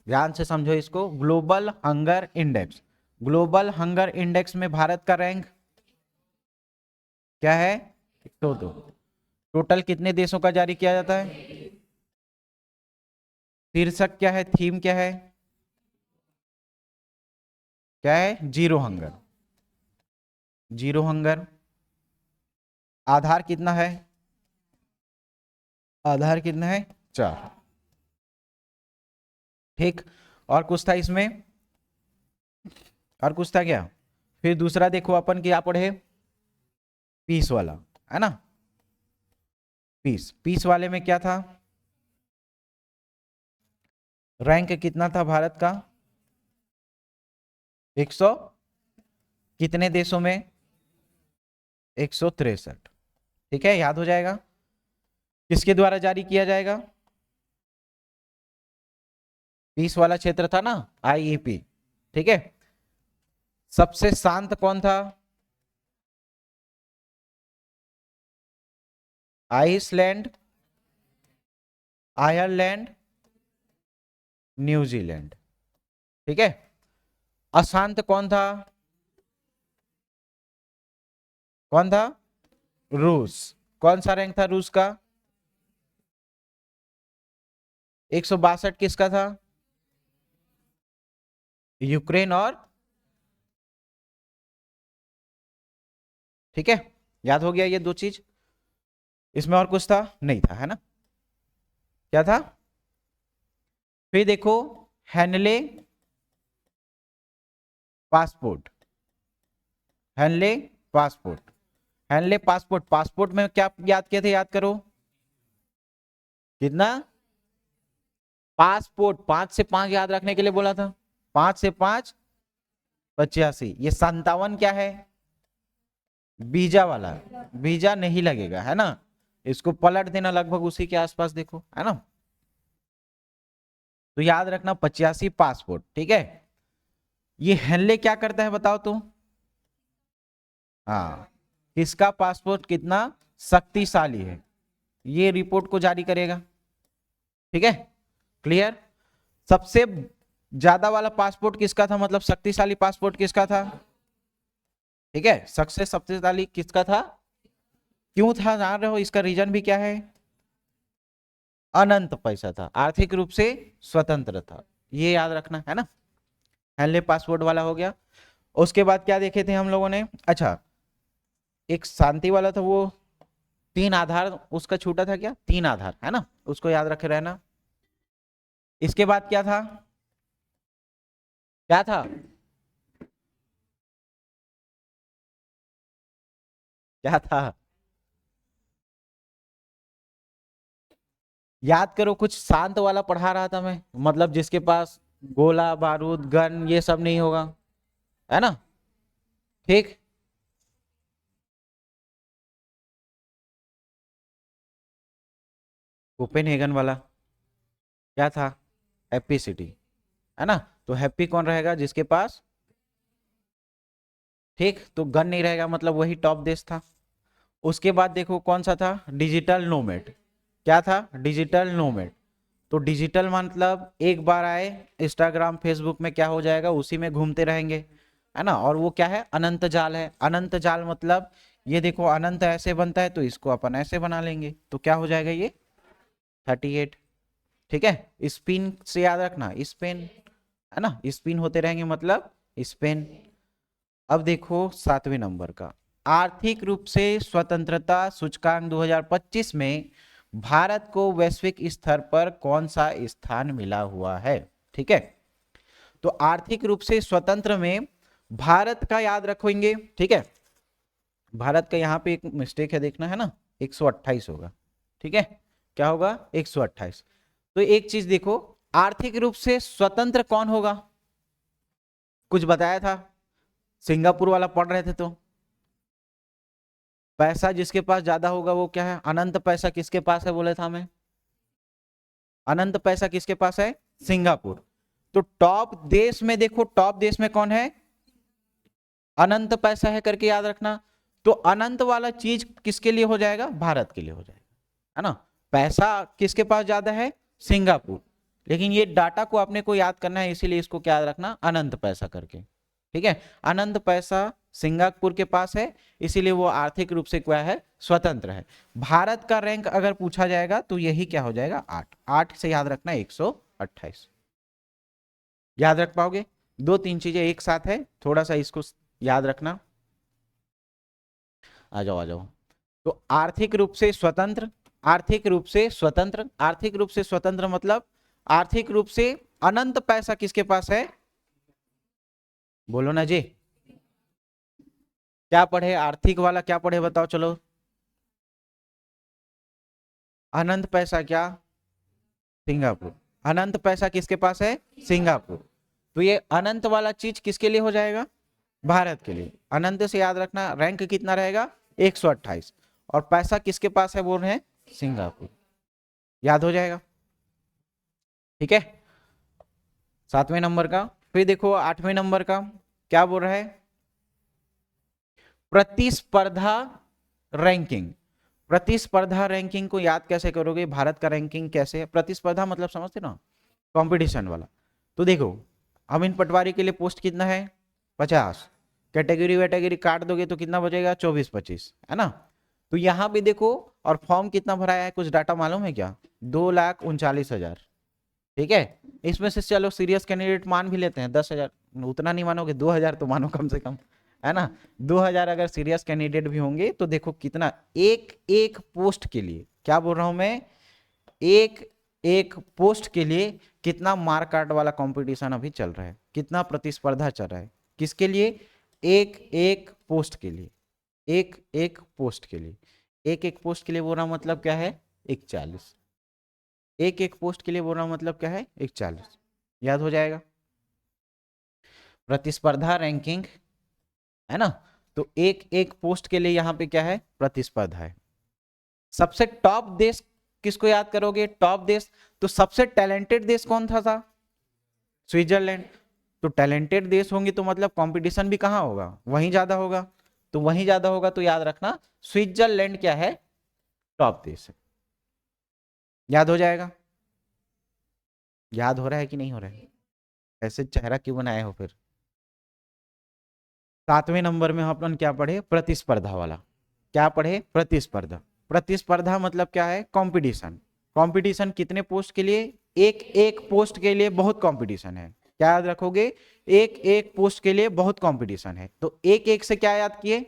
ध्यान से समझो इसको, global hunger index. Global hunger index में भारत का रैंक क्या है, 102। टोटल कितने देशों का जारी किया जाता है, शीर्षक क्या है, थीम क्या है, क्या है, जीरो हंगर, जीरो हंगर। आधार कितना है, आधार कितना है, 4। ठीक, और कुछ था इसमें, और कुछ था क्या। फिर दूसरा देखो अपन क्या पढ़े, पीस वाला, है ना। पीस, पीस वाले में क्या था, रैंक कितना था भारत का, 100 कितने देशों में, 163। ठीक है, याद हो जाएगा। किसके द्वारा जारी किया जाएगा, पीस वाला क्षेत्र था ना, आईईपी। ठीक है, सबसे शांत कौन था, आइसलैंड, आयरलैंड, न्यूजीलैंड। ठीक है, अशांत कौन था, कौन था, रूस। कौन सा रैंक था रूस का, 162 किसका था, यूक्रेन और, ठीक है, याद हो गया ये दो चीज। इसमें और कुछ था, नहीं था, है ना। क्या था, फिर देखो, Henley passport, Henley passport, Henley passport, passport में क्या याद किए थे, याद करो, कितना, पासपोर्ट, 5 से 5 याद रखने के लिए बोला था, 5 से 5 85। ये 57 क्या है, बीजा वाला, बीजा नहीं लगेगा, है ना। इसको पलट देना लगभग उसी के आसपास, देखो, है ना। तो याद रखना 85 पासपोर्ट। ठीक है, ये हेनले क्या करता है बताओ तो, हाँ, किसका पासपोर्ट कितना शक्तिशाली है, ये रिपोर्ट को जारी करेगा। ठीक है, क्लियर। सबसे ज्यादा वाला पासपोर्ट किसका था, मतलब शक्तिशाली पासपोर्ट किसका था, ठीक है, सबसे शक्तिशाली किसका था, क्यों था जान रहे हो, इसका रीजन भी क्या है, अनंत पैसा था, आर्थिक रूप से स्वतंत्र था, ये याद रखना, है ना। हेनले पासपोर्ट वाला हो गया। उसके बाद क्या देखे थे हम लोगों ने, अच्छा, एक शांति वाला था वो, 3 आधार उसका छूटा था, क्या 3 आधार, है ना, उसको याद रखे रहना। इसके बाद क्या था, क्या था, क्या था, याद करो, कुछ शांत वाला पढ़ा रहा था मैं, मतलब जिसके पास गोला बारूद गन ये सब नहीं होगा, है ना। ठीक, कोपेनहेगन वाला क्या था, हैप्पी सिटी, है ना। तो हैप्पी कौन रहेगा, जिसके पास, ठीक, तो गन नहीं रहेगा, मतलब वही टॉप देश था। उसके बाद देखो कौन सा था, डिजिटल नोमैड, क्या था, डिजिटल नोमैड। तो डिजिटल मतलब एक बार आए इंस्टाग्राम फेसबुक में क्या हो जाएगा, उसी में घूमते रहेंगे, है ना। और वो क्या है, अनंत जाल है। अनंत जाल मतलब ये देखो, अनंत ऐसे बनता है तो इसको अपन ऐसे बना लेंगे, तो क्या हो जाएगा ये 38। ठीक है, स्पिन से याद रखना, स्पेन, है ना, स्पिन होते रहेंगे मतलब स्पेन। अब देखो 7वें नंबर का, आर्थिक रूप से स्वतंत्रता सूचकांक 2025 में भारत को वैश्विक स्तर पर कौन सा स्थान मिला हुआ है? ठीक है, तो आर्थिक रूप से स्वतंत्र में भारत का याद रखेंगे। ठीक है, भारत का यहाँ पे एक मिस्टेक है, देखना है ना, 128 होगा। ठीक है, क्या होगा? 128। तो एक चीज देखो, आर्थिक रूप से स्वतंत्र कौन होगा? कुछ बताया था, सिंगापुर वाला पढ़ रहे थे तो। पैसा जिसके पास ज्यादा होगा वो क्या है? अनंत पैसा किसके पास है बोले था हमें? अनंत पैसा किसके पास है? सिंगापुर। तो टॉप देश में देखो, टॉप देश में कौन है? अनंत पैसा है करके याद रखना। तो अनंत वाला चीज किसके लिए हो जाएगा? भारत के लिए हो जाएगा, है ना। पैसा किसके पास ज्यादा है? सिंगापुर। लेकिन ये डाटा को आपने को याद करना है, इसीलिए इसको क्या याद रखना? अनंत पैसा करके। ठीक है, अनंत पैसा सिंगापुर के पास है, इसीलिए वो आर्थिक रूप से क्या है? स्वतंत्र है। भारत का रैंक अगर पूछा जाएगा तो यही क्या हो जाएगा? 8। 8 से याद रखना 128। याद रख पाओगे? 2-3 चीजें एक साथ है, थोड़ा सा इसको याद रखना। आ जाओ आ जाओ। तो आर्थिक रूप से स्वतंत्र, आर्थिक रूप से स्वतंत्र, आर्थिक रूप से स्वतंत्र मतलब आर्थिक रूप से अनंत पैसा किसके पास है? बोलो ना जी, क्या पढ़े? आर्थिक वाला क्या पढ़े बताओ? चलो, अनंत पैसा क्या? सिंगापुर। अनंत पैसा किसके पास है? सिंगापुर। तो ये अनंत वाला चीज किसके लिए हो जाएगा? भारत के लिए। अनंत से याद रखना रैंक कितना रहेगा? 128। और पैसा किसके पास है बोल रहे हैं? सिंगापुर। याद हो जाएगा। ठीक है, 7वें नंबर का। फिर देखो 8वें नंबर का क्या बोल रहा है? प्रतिस्पर्धा रैंकिंग। प्रतिस्पर्धा रैंकिंग को याद कैसे करोगे? भारत का रैंकिंग कैसे है? प्रतिस्पर्धा मतलब समझते ना, कंपटीशन वाला। तो देखो, अमीन पटवारी के लिए पोस्ट कितना है? 50। कैटेगरी वैटेगरी काट दोगे तो कितना बचेगा? 24-25, है ना। तो यहां भी देखो, और फॉर्म कितना भराया है, कुछ डाटा मालूम है क्या? 2,39,000। ठीक है, इसमें से चलो सीरियस कैंडिडेट मान भी लेते हैं 10,000, उतना नहीं मानोगे, 2,000 तो मानो कम से कम, है ना। 2,000 अगर सीरियस कैंडिडेट भी होंगे तो देखो कितना, एक एक पोस्ट के लिए, क्या बोल रहा हूं मैं, एक एक पोस्ट के लिए कितना मार्क कार्ड वाला कंपटीशन अभी चल रहा है, कितना प्रतिस्पर्धा चल रहा है, किसके लिए? एक एक पोस्ट के लिए, एक एक पोस्ट के लिए। एक एक पोस्ट के लिए बोल रहा मतलब क्या है? 41। एक एक पोस्ट के लिए बोल रहा मतलब क्या है? 41। याद हो जाएगा। प्रतिस्पर्धा रैंकिंग, है ना। तो एक एक पोस्ट के लिए यहां पे क्या है? प्रतिस्पर्धा है। सबसे टॉप देश किसको याद करोगे? टॉप देश, तो सबसे टैलेंटेड देश कौन था? स्विट्जरलैंड। तो टैलेंटेड देश होंगे तो मतलब कंपटीशन भी कहां होगा? वहीं ज्यादा होगा। तो वहीं ज्यादा होगा तो याद रखना स्विट्जरलैंड क्या है? टॉप देश है। याद हो जाएगा। याद हो रहा है कि नहीं हो रहा है? ऐसे चेहरा क्यों बनाए हो फिर? 7वें नंबर में हम अपन क्या पढ़े? प्रतिस्पर्धा वाला। क्या पढ़े? प्रतिस्पर्धा। प्रतिस्पर्धा मतलब क्या है? कंपटीशन। कंपटीशन कितने पोस्ट के लिए? एक एक पोस्ट के लिए बहुत कंपटीशन है। क्या याद रखोगे? एक एक पोस्ट के लिए बहुत कंपटीशन है। तो एक एक से क्या याद किए?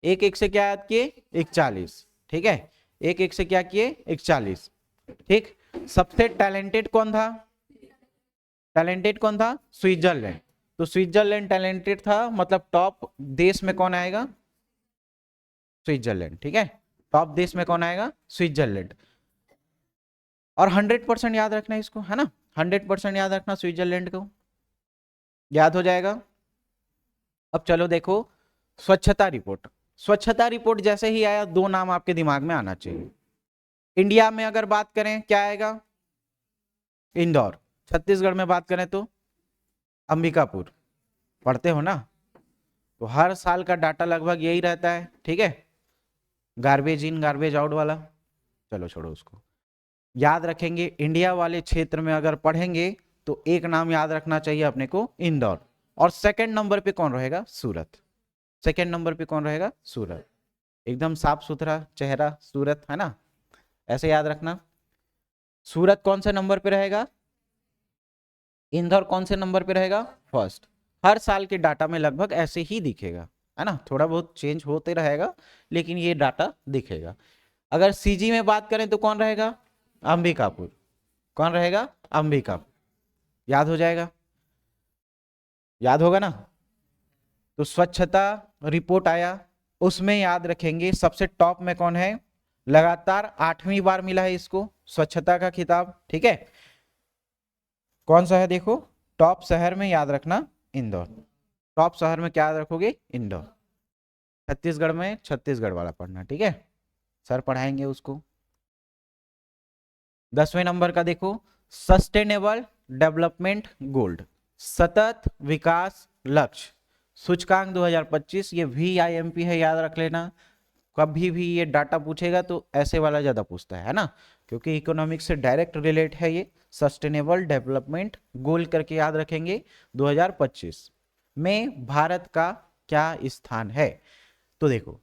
एक एक से क्या याद किए? 41। ठीक है, एक एक से क्या किए? 41। ठीक, सबसे टैलेंटेड कौन था? टैलेंटेड कौन था? स्विट्जरलैंड। तो स्विट्जरलैंड टैलेंटेड था, मतलब टॉप देश में कौन आएगा? स्विट्जरलैंड। ठीक है, टॉप देश में कौन आएगा? स्विट्जरलैंड। और 100% याद रखना इसको, है ना, 100% याद रखना स्विट्जरलैंड को। याद हो जाएगा। अब चलो देखो, स्वच्छता रिपोर्ट। स्वच्छता रिपोर्ट जैसे ही आया, दो नाम आपके दिमाग में आना चाहिए। इंडिया में अगर बात करें क्या आएगा? इंदौर। छत्तीसगढ़ में बात करें तो अंबिकापुर। पढ़ते हो ना, तो हर साल का डाटा लगभग यही रहता है। ठीक है, गार्बेज इन गार्बेज आउट वाला, चलो छोड़ो उसको। याद रखेंगे, इंडिया वाले क्षेत्र में अगर पढ़ेंगे तो एक नाम याद रखना चाहिए अपने को, इंदौर। और सेकंड नंबर पे कौन रहेगा? सूरत। सेकंड नंबर पे कौन रहेगा? सूरत। एकदम साफ सुथरा चेहरा सूरत, है ना, ऐसे याद रखना। सूरत कौन से नंबर पे रहेगा? इंदौर कौन से नंबर पे रहेगा? फर्स्ट। हर साल के डाटा में लगभग ऐसे ही दिखेगा, है ना, थोड़ा बहुत चेंज होते रहेगा लेकिन ये डाटा दिखेगा। अगर सीजी में बात करें तो कौन रहेगा, अंबिकापुर। कौन रहेगा, अंबिकापुर। याद हो जाएगा, याद होगा ना। तो स्वच्छता रिपोर्ट आया, उसमें याद रखेंगे सबसे टॉप में कौन है, लगातार 8वीं बार मिला है इसको स्वच्छता का खिताब, ठीक है। कौन सा है देखो, टॉप शहर में याद रखना इंदौर। टॉप शहर में क्या याद रखोगे, इंदौर। छत्तीसगढ़ में छत्तीसगढ़ वाला पढ़ना, ठीक है, सर पढ़ाएंगे उसको। 10वें नंबर का देखो, सस्टेनेबल डेवलपमेंट गोल्ड, सतत विकास लक्ष्य सूचकांक 2025। ये VIMP है, याद रख लेना। कभी भी ये डाटा पूछेगा तो ऐसे वाला ज्यादा पूछता है ना, क्योंकि इकोनॉमिक्स से डायरेक्ट रिलेट है ये। सस्टेनेबल डेवलपमेंट गोल करके याद रखेंगे। 2025 में भारत का क्या स्थान है। तो देखो,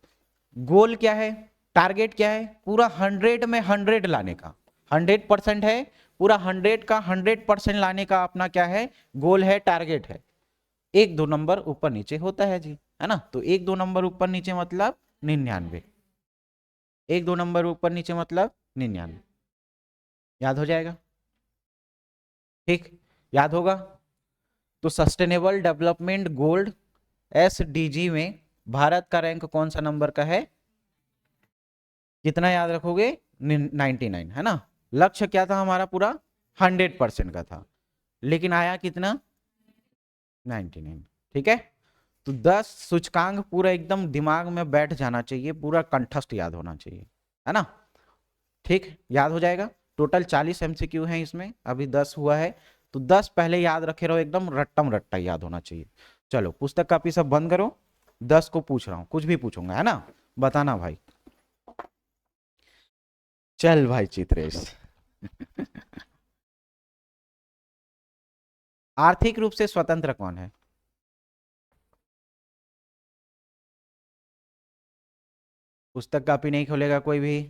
गोल क्या है, टारगेट क्या है, पूरा 100 में 100 लाने का। 100% है, पूरा 100 का 100% लाने का अपना क्या है, गोल है, टारगेट है। 1-2 नंबर ऊपर नीचे होता है जी, है ना। तो 1-2 नंबर ऊपर नीचे मतलब 99। 1-2 नंबर ऊपर नीचे मतलब 99। याद हो जाएगा, ठीक, याद होगा। तो सस्टेनेबल डेवलपमेंट गोल्ड SDG में भारत का रैंक कौन सा नंबर का है, कितना याद रखोगे, 99, है ना। लक्ष्य क्या था हमारा, पूरा 100% का था, लेकिन आया कितना, 99, ठीक है। तो 10 सूचकांक पूरा एकदम दिमाग में बैठ जाना चाहिए, पूरा कंठस्थ याद होना चाहिए, है ना, ठीक, याद हो जाएगा। टोटल 40 MCQ हैं इसमें, अभी 10 हुआ है, तो 10 पहले याद रखे रहो, एकदम रट्टम रट्टा याद होना चाहिए। चलो पुस्तक कापी सब बंद करो, 10 को पूछ रहा हूं, कुछ भी पूछूंगा, है ना, बताना भाई। चल भाई चित्रेश। आर्थिक रूप से स्वतंत्र कौन है, पुस्तक कापी नहीं खोलेगा कोई भी,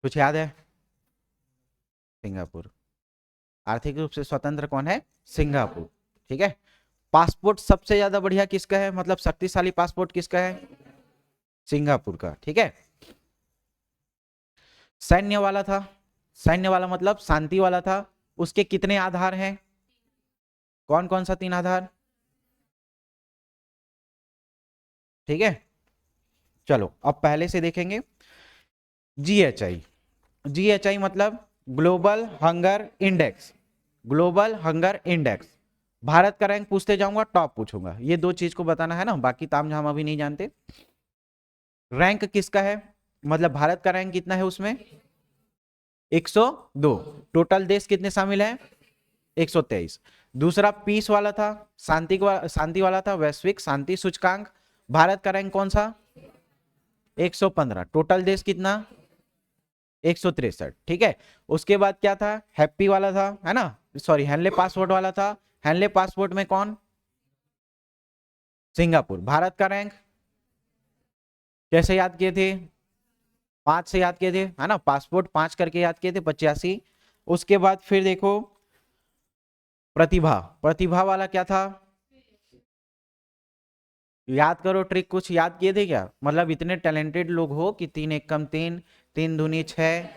कुछ याद है, सिंगापुर। आर्थिक रूप से स्वतंत्र कौन है, सिंगापुर, ठीक है। पासपोर्ट सबसे ज्यादा बढ़िया किसका है, मतलब शक्तिशाली पासपोर्ट किसका है, सिंगापुर का, ठीक है। सैन्य वाला था, सैन्य वाला मतलब शांति वाला था, उसके कितने आधार हैं, कौन कौन सा 3 आधार, ठीक है। चलो अब पहले से देखेंगे। GHI, GHI मतलब global hunger index, global hunger index. Bharat का रैंक पूछते जाऊंगा, टॉप पूछूंगा, ये 2 चीज को बताना है ना, बाकी तामझाम अभी नहीं जानते। रैंक किसका है, मतलब भारत का रैंक कितना है उसमें, 102। टोटल देश कितने शामिल हैं, 123। दूसरा पीस वाला था, शांति वाला था, वैश्विक शांति सूचकांक। भारत का रैंक कौन सा, 115। टोटल देश कितना, 163, ठीक है। उसके बाद क्या था, हैप्पी वाला था, है ना, सॉरी हैंडले पासपोर्ट वाला था। हैंडले पासपोर्ट में कौन, सिंगापुर। भारत का रैंक कैसे याद किए थे, 5 से याद किए थे, है ना, पासपोर्ट 5 करके याद किए थे, 85। उसके बाद फिर देखो प्रतिभा, प्रतिभा वाला क्या था, याद करो ट्रिक, कुछ याद किए थे क्या, मतलब इतने टैलेंटेड लोग हो कि 3 एकम 3, 3 दूनी 6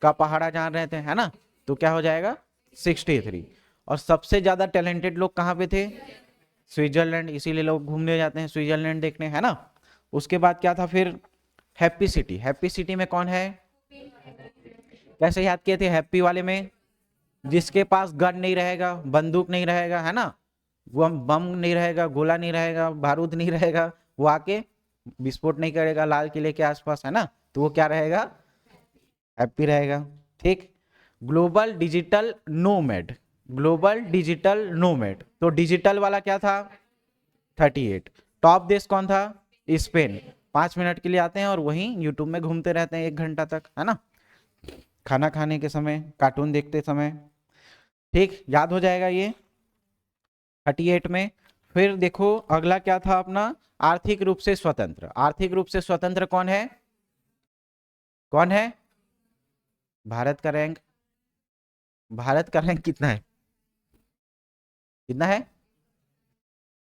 का पहाड़ा जान रहे थे, है ना, तो क्या हो जाएगा 63। और सबसे ज्यादा टैलेंटेड लोग कहाँ पे थे, स्विट्जरलैंड, इसीलिए लोग घूमने जाते हैं स्विट्जरलैंड देखने, है ना। उसके बाद क्या था फिर, हैप्पी सिटी, हैप्पी सिटी में कौन है, कैसे याद किए थे हैप्पी वाले में, जिसके पास गन नहीं रहेगा, बंदूक नहीं रहेगा, है ना, वो बम नहीं रहेगा, गोला नहीं रहेगा, बारूद नहीं रहेगा, वो आके विस्फोट नहीं करेगा लाल किले के आसपास, है ना, तो वो क्या रहेगा, हैप्पी रहेगा, ठीक। Global digital nomad, global digital nomad, तो डिजिटल वाला क्या था, 38। टॉप देश कौन था, स्पेन। 5 मिनट के लिए आते हैं और वहीं यूट्यूब में घूमते रहते हैं 1 घंटा तक, है ना, खाना खाने के समय, कार्टून देखते समय, ठीक, याद हो जाएगा ये 38 में। फिर देखो अगला क्या था अपना, आर्थिक रूप से स्वतंत्र। आर्थिक रूप से स्वतंत्र कौन है, कौन है, भारत का रैंक, भारत का रैंक कितना है, कितना है,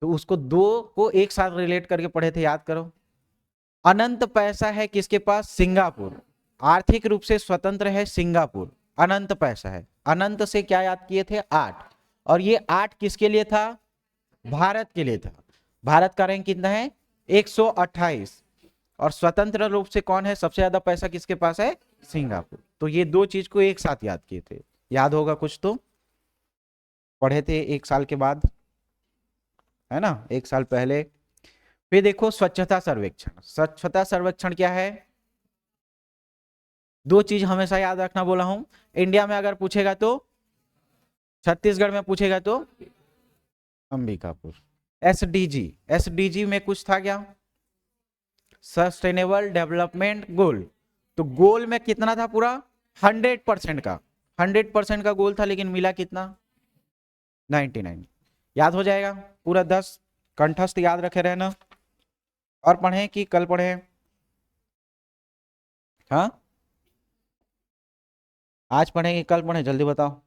तो उसको दो को एक साथ रिलेट करके पढ़े थे, याद करो। अनंत पैसा है किसके पास? सिंगापुर। आर्थिक रूप से स्वतंत्र है सिंगापुर, अनंत पैसा है। अनंत से क्या याद किए थे? 8। और ये 8 किसके लिए था? भारत के लिए था। भारत का रैंक कितना है? 128। और स्वतंत्र रूप से कौन है? सबसे ज्यादा पैसा किसके पास है? सिंगापुर। तो ये दो चीज को एक साथ याद किए थे। याद होगा कुछ तो पढ़े थे एक साल के बाद, है ना, एक साल पहले। फिर देखो स्वच्छता सर्वेक्षण। स्वच्छता सर्वेक्षण क्या है? दो चीज हमेशा याद रखना बोला हूं। इंडिया में अगर पूछेगा तो, छत्तीसगढ़ में पूछेगा तो अंबिकापुर। एसडीजी, एसडीजी में कुछ था क्या? Sustainable development goal. तो गोल में कितना था? पूरा 100% का, 100% का गोल था, लेकिन मिला कितना? 99। याद हो जाएगा पूरा 10, कंठस्थ याद रखे रहना। और पढ़े कि कल पढ़े? हाँ, आज पढ़े कि कल पढ़े? जल्दी बताओ।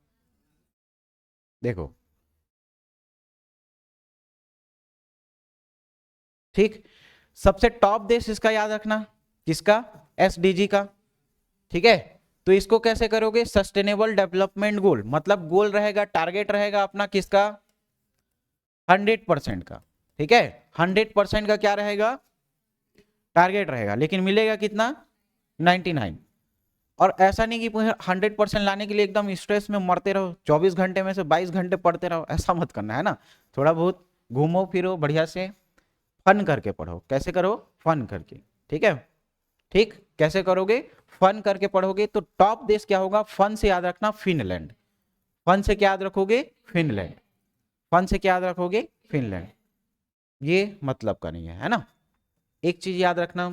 देखो ठीक, सबसे टॉप देश इसका याद रखना, किसका? एसडीजी का। ठीक है, तो इसको कैसे करोगे? सस्टेनेबल डेवलपमेंट गोल, मतलब गोल रहेगा, टारगेट रहेगा अपना किसका? 100% का। ठीक है, 100% का क्या रहेगा? टारगेट रहेगा, लेकिन मिलेगा कितना? 99। और ऐसा नहीं कि 100% लाने के लिए एकदम स्ट्रेस में मरते रहो, 24 घंटे में से 22 घंटे पढ़ते रहो, ऐसा मत करना, है ना। थोड़ा बहुत घूमो फिरो बढ़िया से, फन करके पढ़ो। कैसे करो? फन करके। ठीक है, ठीक, कैसे करोगे? फन करके पढ़ोगे। तो टॉप देश क्या होगा? फन से याद रखना, फिनलैंड। फन से क्या याद रखोगे? फिनलैंड। फन से क्या याद रखोगे? फिनलैंड। ये मतलब का नहीं है ना, एक चीज याद रखना।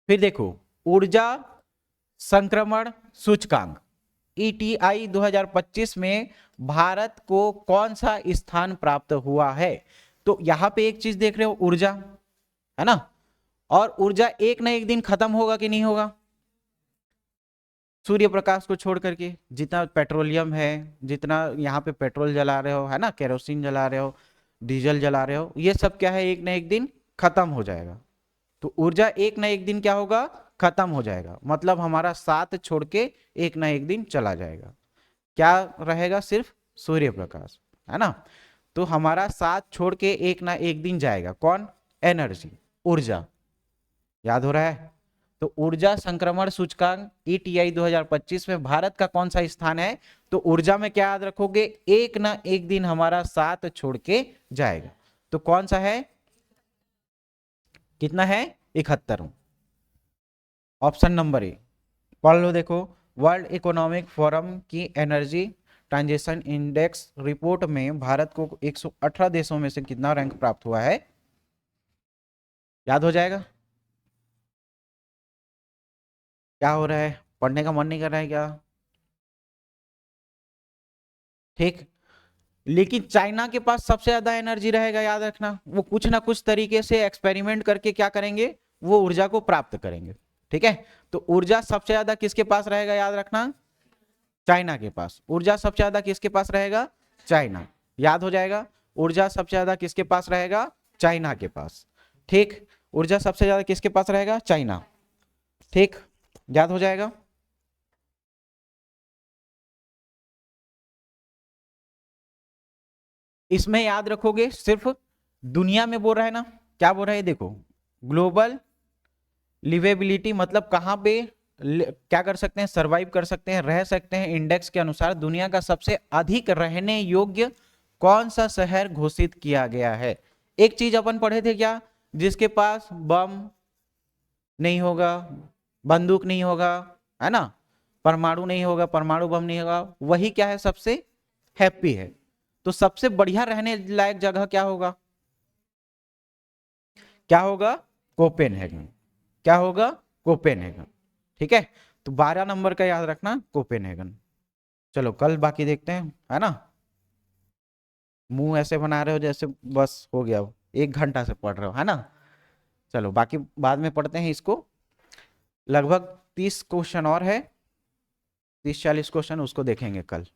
फिर देखो ऊर्जा संक्रमण सूचकांक, ईटीआई 2025 में भारत को कौन सा स्थान प्राप्त हुआ है? तो यहां पे एक चीज देख रहे हो, ऊर्जा, है ना। और ऊर्जा एक ना एक दिन खत्म होगा कि नहीं होगा? सूर्य प्रकाश को छोड़ करके जितना पेट्रोलियम है, जितना यहाँ पे पेट्रोल जला रहे हो, है ना, केरोसिन जला रहे हो, डीजल जला रहे हो, ये सब क्या है? एक ना एक दिन खत्म हो जाएगा। तो ऊर्जा एक ना एक दिन क्या होगा? खत्म हो जाएगा। मतलब हमारा साथ छोड़ के एक ना एक दिन चला जाएगा। क्या रहेगा? सिर्फ सूर्य प्रकाश, है ना। तो हमारा साथ छोड़ के एक ना एक दिन जाएगा। कौन? एनर्जी, ऊर्जा। याद हो रहा है? तो ऊर्जा संक्रमण सूचकांक ईटीआई 2025 में भारत का कौन सा स्थान है? तो ऊर्जा में क्या याद रखोगे? एक ना एक दिन हमारा साथ छोड़ के जाएगा। तो कौन सा है? कितना है? 71। ऑप्शन नंबर ए पढ़ लो। देखो वर्ल्ड इकोनॉमिक फोरम की एनर्जी ट्रांजिशन इंडेक्स रिपोर्ट में भारत को 118 देशों में से कितना रैंक प्राप्त हुआ है? याद हो जाएगा? क्या हो रहा है? पढ़ने का मन नहीं कर रहा है क्या? ठीक, लेकिन चाइना के पास सबसे ज्यादा एनर्जी रहेगा, याद रखना। वो कुछ ना कुछ तरीके से एक्सपेरिमेंट करके क्या करेंगे? वो ऊर्जा को प्राप्त करेंगे। ठीक है, तो ऊर्जा सबसे ज्यादा किसके पास रहेगा? याद रखना, चाइना के पास। ऊर्जा सबसे ज्यादा किसके पास रहेगा? चाइना। याद हो जाएगा, ऊर्जा सबसे ज्यादा किसके पास रहेगा? चाइना के पास। ठीक, ऊर्जा सबसे ज्यादा किसके पास रहेगा? चाइना। ठीक, याद हो जाएगा। इसमें याद रखोगे सिर्फ दुनिया में बोल रहा है ना, क्या बोल रहा है? देखो ग्लोबल लिवेबिलिटी, मतलब कहां पे क्या कर सकते हैं? सरवाइव कर सकते हैं, रह सकते हैं। इंडेक्स के अनुसार दुनिया का सबसे अधिक रहने योग्य कौन सा शहर घोषित किया गया है? एक चीज अपन पढ़े थे क्या? जिसके पास बम नहीं होगा, बंदूक नहीं होगा, है ना, परमाणु नहीं होगा, परमाणु बम नहीं होगा, वही क्या है? सबसे हैप्पी है। तो सबसे बढ़िया रहने लायक जगह क्या होगा? क्या होगा? कोपेनहेगन। क्या होगा? कोपेनहेगन। ठीक है, तो 12 नंबर का याद रखना, कोपेनहेगन। चलो कल बाकी देखते हैं, है ना। मुंह ऐसे बना रहे हो जैसे बस हो गया, 1 घंटा से पढ़ रहे हो, है ना। चलो बाकी बाद में पढ़ते हैं इसको। लगभग 30 क्वेश्चन और है, 30-40 क्वेश्चन, उसको देखेंगे कल।